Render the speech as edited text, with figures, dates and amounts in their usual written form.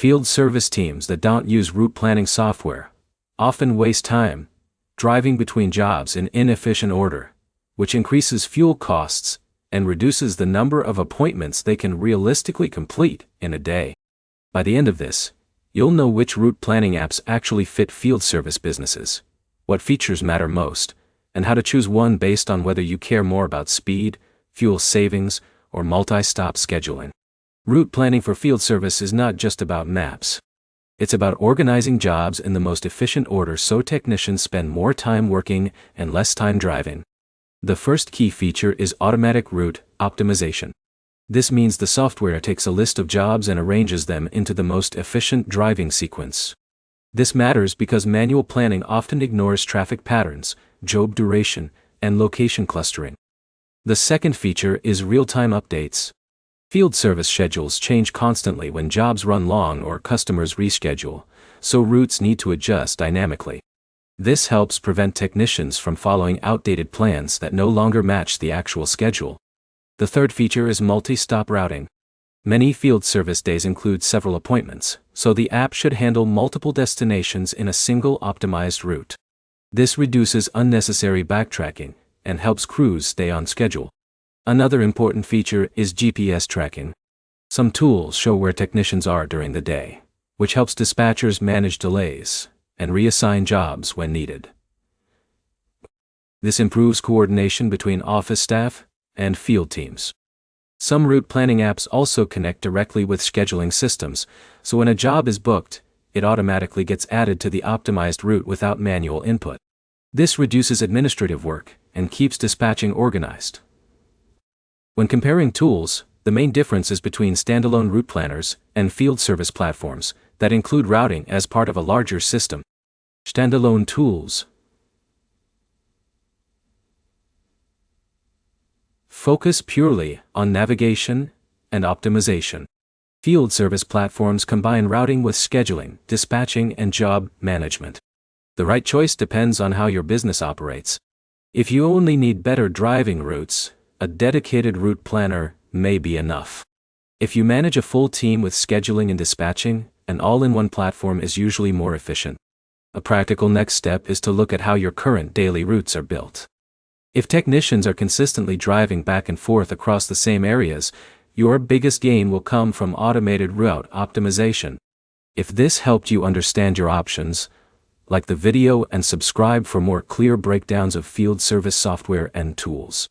Field service teams that don't use route planning software often waste time driving between jobs in inefficient order, which increases fuel costs and reduces the number of appointments they can realistically complete in a day. By the end of this, you'll know which route planning apps actually fit field service businesses, what features matter most, and how to choose one based on whether you care more about speed, fuel savings, or multi-stop scheduling. Route planning for field service is not just about maps. It's about organizing jobs in the most efficient order so technicians spend more time working and less time driving. The first key feature is automatic route optimization. This means the software takes a list of jobs and arranges them into the most efficient driving sequence. This matters because manual planning often ignores traffic patterns, job duration, and location clustering. The second feature is real-time updates. Field service schedules change constantly when jobs run long or customers reschedule, so routes need to adjust dynamically. This helps prevent technicians from following outdated plans that no longer match the actual schedule. The third feature is multi-stop routing. Many field service days include several appointments, so the app should handle multiple destinations in a single optimized route. This reduces unnecessary backtracking and helps crews stay on schedule. Another important feature is GPS tracking. Some tools show where technicians are during the day, which helps dispatchers manage delays and reassign jobs when needed. This improves coordination between office staff and field teams. Some route planning apps also connect directly with scheduling systems, so when a job is booked, it automatically gets added to the optimized route without manual input. This reduces administrative work and keeps dispatching organized. When comparing tools, the main difference is between standalone route planners and field service platforms that include routing as part of a larger system. Standalone tools focus purely on navigation and optimization. Field service platforms combine routing with scheduling, dispatching, and job management. The right choice depends on how your business operates. If you only need better driving routes, a dedicated route planner may be enough. If you manage a full team with scheduling and dispatching, an all-in-one platform is usually more efficient. A practical next step is to look at how your current daily routes are built. If technicians are consistently driving back and forth across the same areas, your biggest gain will come from automated route optimization. If this helped you understand your options, like the video and subscribe for more clear breakdowns of field service software and tools.